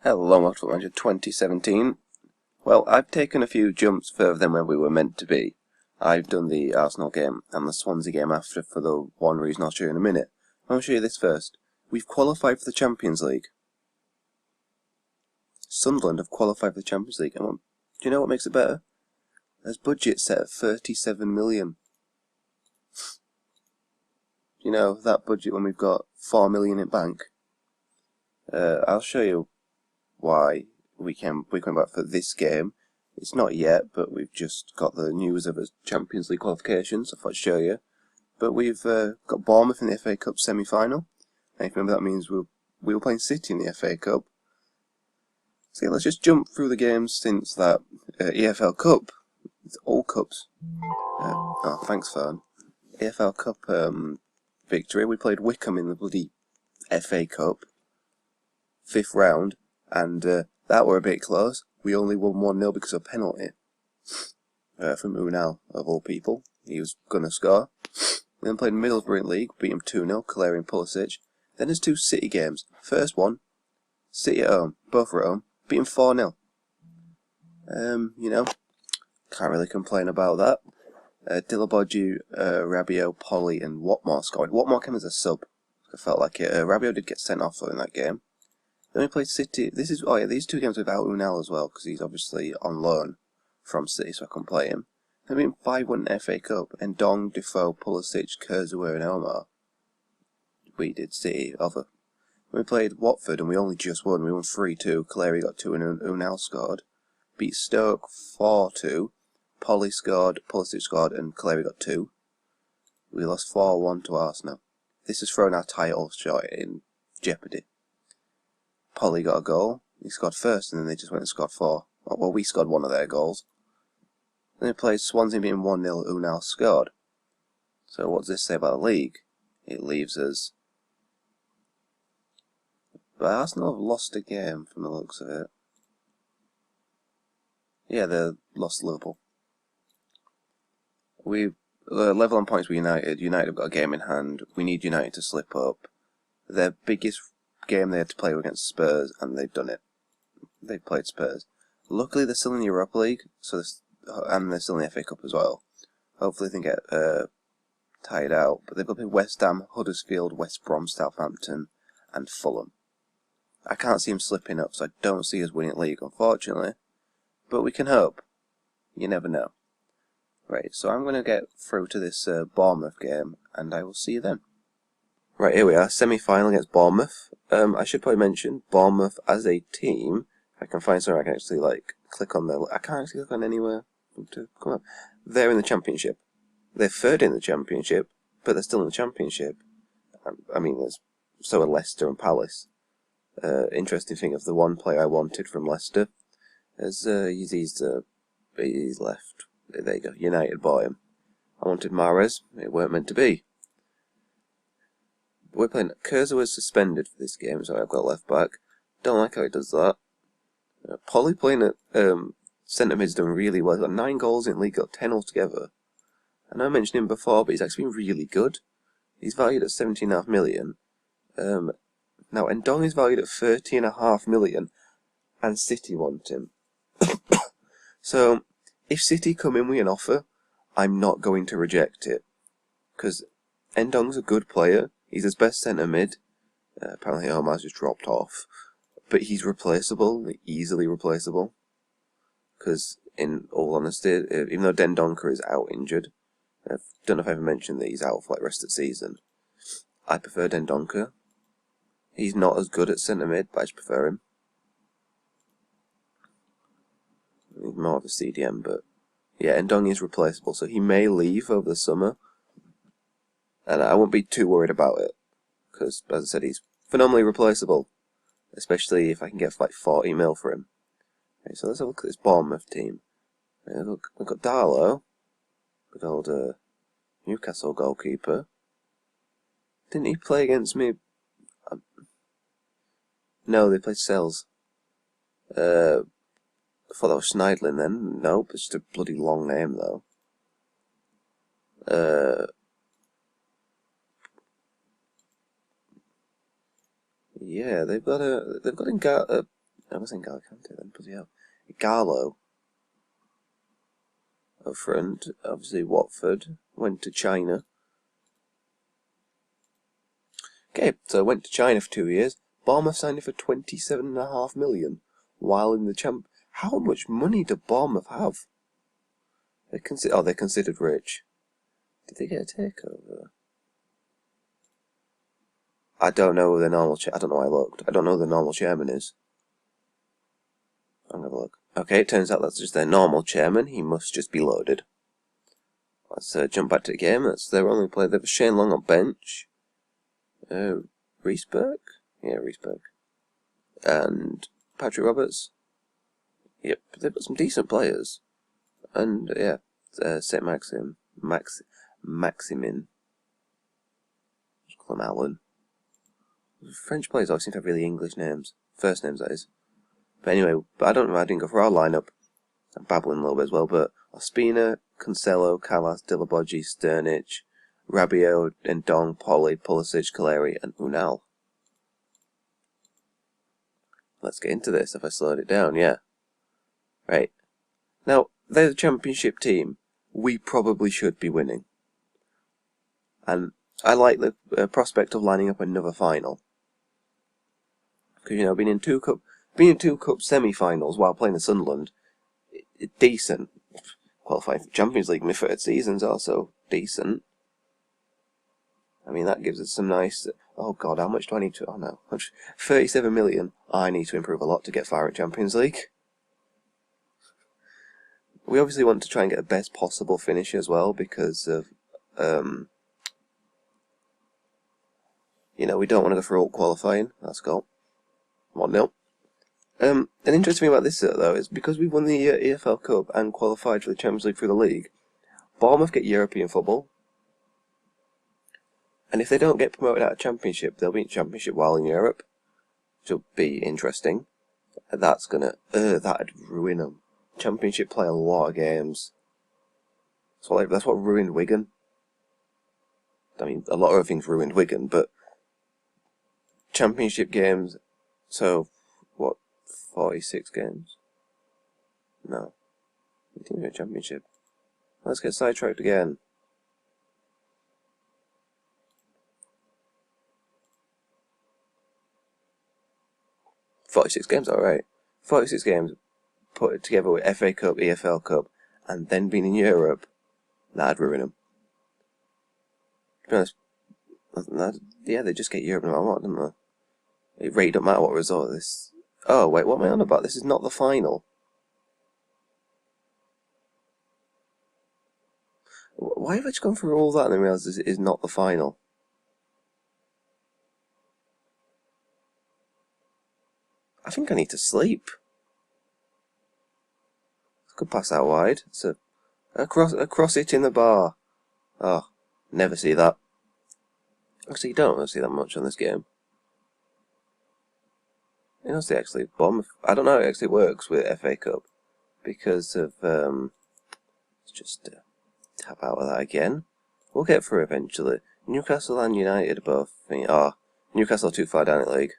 Hello, Football Manager 2017. Well, I've taken a few jumps further than where we were meant to be. I've done the Arsenal game and the Swansea game after for the one reason I'll show you in a minute. I'll show you this first. We've qualified for the Champions League. Sunderland have qualified for the Champions League. And do you know what makes it better? There's budget set at 37 million. You know, that budget when we've got 4 million in bank. I'll show you why we came back for this game. It's not yet, but we've just got the news of a Champions League qualification, so I thought I'd show you. But we've got Bournemouth in the FA Cup semi-final. And if you remember, that means we were playing City in the FA Cup. So yeah, let's just jump through the games since that EFL Cup. It's all cups. Oh, thanks, Fern. EFL Cup victory. We played Wickham in the bloody FA Cup. 5th round. And that were a bit close. We only won 1-0 because of a penalty from Unal, of all people. He was going to score. We then played Middlesbrough in League, beat him 2-0, Kaleri and Pulisic. Then there's 2 City games. First one, City at home, both were at home, beat him 4-0. You know, can't really complain about that. Dillaboju, Rabiot, Polly and Watmore scored. Watmore came as a sub. I felt like it. Rabiot did get sent off though in that game. Then we played City. These 2 games without Unal as well, because he's obviously on loan from City, so I couldn't play him. Then we went 5-1 in FA Cup, and Dong, Defoe, Pulisic, Kurzawa and Omar. We did City over. We played Watford, and we only just won. We won 3-2. Kaleri got 2 and Unal scored. Beat Stoke 4-2. Polly scored, Pulisic scored, and Kaleri got 2. We lost 4-1 to Arsenal. This has thrown our title shot in jeopardy. Polly got a goal. He scored first, and then they just went and scored 4. Well, we scored 1 of their goals. Then we played Swansea being 1-0. Unal scored. So what does this say about the league? It leaves us. But Arsenal have lost a game from the looks of it. Yeah, they lost to Liverpool. We level on points with United. United have got a game in hand. We need United to slip up. Their biggest game they had to play against Spurs, and they've done it. They've played Spurs. Luckily, they're still in the Europa League, and they're still in the FA Cup as well. Hopefully, they can get tied out. But they've got to play West Ham, Huddersfield, West Brom, Southampton, and Fulham. I can't see them slipping up, so I don't see us winning league, unfortunately. But we can hope. You never know. Right, so I'm going to get through to this Bournemouth game, and I will see you then. Right, here we are, semi-final against Bournemouth. I should probably mention, Bournemouth as a team, if I can find somewhere I can actually, click on their... I can't actually click on anywhere to come up. They're in the Championship. They're 3rd in the Championship, but they're still in the Championship. I mean, so are Leicester and Palace. Interesting thing of the one player I wanted from Leicester, as he's left. There you go, United bought him. I wanted Mahrez, it weren't meant to be. We're playing. Kurzawa was suspended for this game, so I've got left back. Don't like how he does that. Polly playing at centre mid's done really well. He's got 9 goals in league, got 10 altogether. I know I mentioned him before, but he's actually been really good. He's valued at 17.5 million. Now Ndong is valued at 30.5 million, and City want him. So if City come in with an offer, I'm not going to reject it, because Ndong's a good player. He's his best centre mid. Apparently Omar's just dropped off. But he's replaceable, easily replaceable. Because, in all honesty, even though Dendoncker is out injured, I don't know if I ever mentioned that he's out for the rest of the season. I prefer Dendoncker. He's not as good at centre mid, but I just prefer him. He's more of a CDM, but yeah, Ndong is replaceable, so he may leave over the summer. And I won't be too worried about it, because, as I said, he's phenomenally replaceable, especially if I can get 40 mil for him. Okay, so let's have a look at this Bournemouth team. We've got Darlow, good old Newcastle goalkeeper. Didn't he play against me? No, they played Sells. I thought that was Schneidlin then. Nope, it's just a bloody long name though. Yeah, they've got I was in Gallicante then, but yeah. Garlo up front. Obviously Watford. Went to China. Okay, so went to China for 2 years. Bournemouth signed him for 27.5 million. While in the champ... How much money do Bournemouth have? They're considered rich. Did they get a takeover? I don't know who the normal... I don't know why I looked. I don't know who the normal chairman is. I'm gonna have a look. Okay, it turns out that's just their normal chairman. He must just be loaded. Let's jump back to the game. That's their only player. They have Shane Long on bench. Reesberg? Yeah, Reesberg. And Patrick Roberts. Yep, they've got some decent players. And, yeah, St. Maximin. Just call him Alan. French players always seem to have really English names. First names, that is. But anyway, I didn't go for our lineup. I'm babbling a little bit as well, but Ospina, Cancelo, Callas, Dillabodji, Sternich, Rabiot, Ndong, Polly, Pulisic, Kaleri, and Unal. Let's get into this if I slowed it down, yeah. Right. Now, they're the championship team. We probably should be winning. And I like the prospect of lining up another final. Because, you know, being in two cup semi-finals while playing in Sunderland, decent. Qualifying for Champions League my third season's also decent. I mean, that gives us some nice... Oh god, how much do I need to... Oh no, 37 million. I need to improve a lot to get far at Champions League. We obviously want to try and get the best possible finish as well, because of... you know, we don't want to go for all qualifying. Let's go. 1-0. An interesting thing about this, though, is because we won the EFL Cup and qualified for the Champions League through the league, Bournemouth get European football. And if they don't get promoted out of Championship, they'll be in Championship while in Europe. Which will be interesting. That's gonna... that'd ruin them. Championship play a lot of games. That's what ruined Wigan. I mean, a lot of things ruined Wigan, but... Championship games... So, what? 46 games? No. Championship. Let's get sidetracked again. .46 games, alright. 46 games put it together with FA Cup, EFL Cup, and then being in Europe, that'd ruin them. To be honest, yeah, they just get Europe no matter what, don't they? It really don't matter what result this... Oh, wait, what am I on about? This is not the final. Why have I just gone through all that and then realised this is not the final? I think I need to sleep. Could pass out wide. It's across it in the bar. Oh, never see that. Actually, you don't really see that much on this game. You know, actually, I don't know how it actually works with FA Cup because of let's just tap out of that again. We'll get through eventually. Newcastle and United both. Newcastle too far down the league.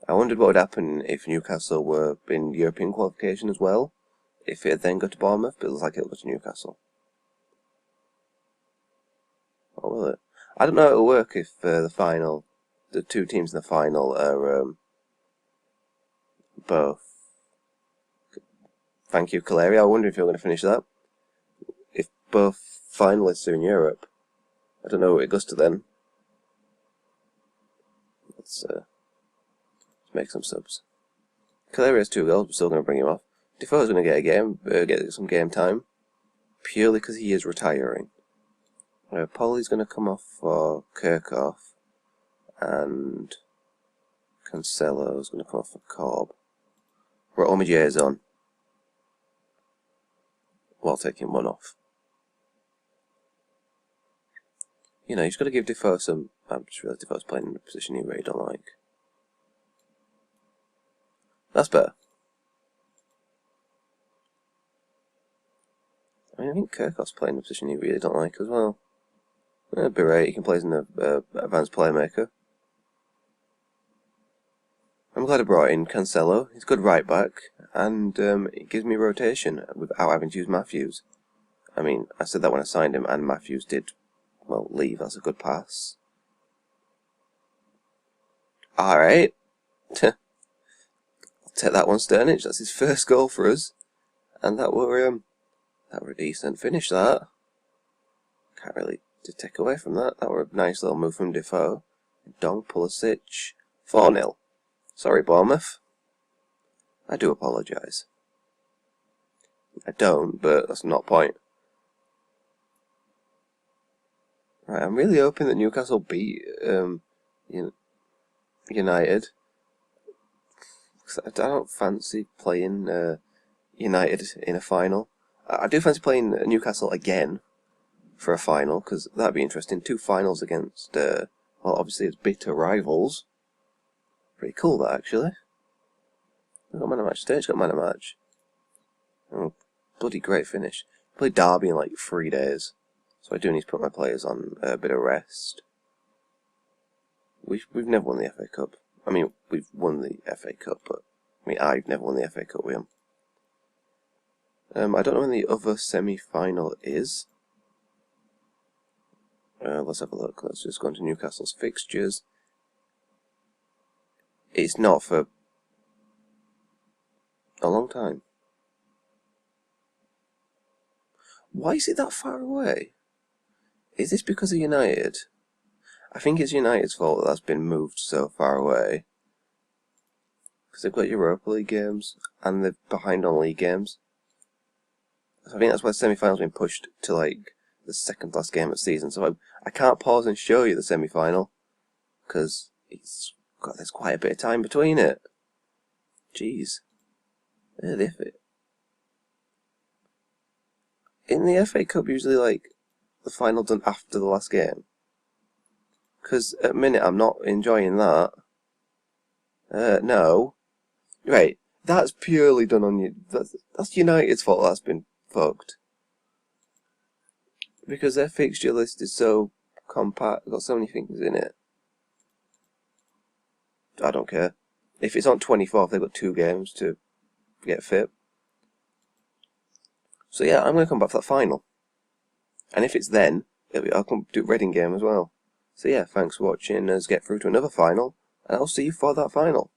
I wondered what would happen if Newcastle were in European qualification as well. If it then go to Bournemouth, but it looks like it'll go to Newcastle. Or will it? I don't know how it'll work if the two teams in the final are both. Thank you, Kaleri. I wonder if you're going to finish that. If both finalists are in Europe, I don't know what it goes to then. Let's make some subs. Kaleri has 2 goals. We're still going to bring him off. Defoe's going to get some game time, purely because he is retiring. Polly's going to come off for Kirchhoff, and Cancelo's going to come off for Cobb. We're at Omijay's on, while taking 1 off. You know, you've got to give Defoe some... I just realised Defoe's playing in a position he really don't like. That's better. I mean, I think Kirchhoff's playing in a position he really don't like as well. Beret, he can play as an advanced playmaker. I'm glad I brought in Cancelo. He's a good right back, and it gives me rotation without having to use Matthews. I mean, I said that when I signed him, and Matthews did, well, leave. That's a good pass. Alright. I'll take that one, Sternich. That's his first goal for us. And that were a decent finish, that. Can't really take away from that. That were a nice little move from Defoe. Dong Pulisic. 4-0. Sorry, Bournemouth. I do apologise. I don't, but that's not the point. Right, I'm really hoping that Newcastle beat United. Cause I don't fancy playing United in a final. I do fancy playing Newcastle again for a final, because that'd be interesting. 2 finals against, well, obviously it's bitter rivals. Pretty cool, that, actually. We've got man of match. Stage got man of match. Oh, bloody great finish. Played Derby in like 3 days, so I do need to put my players on a bit of rest. We've never won the FA Cup. I mean, we've won the FA Cup, but I mean, I've never won the FA Cup with him. I don't know when the other semi-final is. Let's have a look. Let's just go into Newcastle's fixtures. It's not for a long time. Why is it that far away? Is this because of United? I think it's United's fault that that's been moved so far away. Because they've got Europa League games, and they're behind on league games. So I think that's why the semi-final's been pushed to like the second last game of the season. So I can't pause and show you the semi-final, because there's quite a bit of time between it. Jeez. In the FA Cup, usually like the final done after the last game. Because at the minute I'm not enjoying that. No. Right, that's purely done on you. That's United's fault that's been fucked. Because their fixture list is so compact, got so many things in it. I don't care. If it's on 24th, they've got 2 games to get fit. So yeah, I'm going to come back for that final. And if it's then, I'll come do Reading game as well. So yeah, thanks for watching us get through to another final, and I'll see you for that final.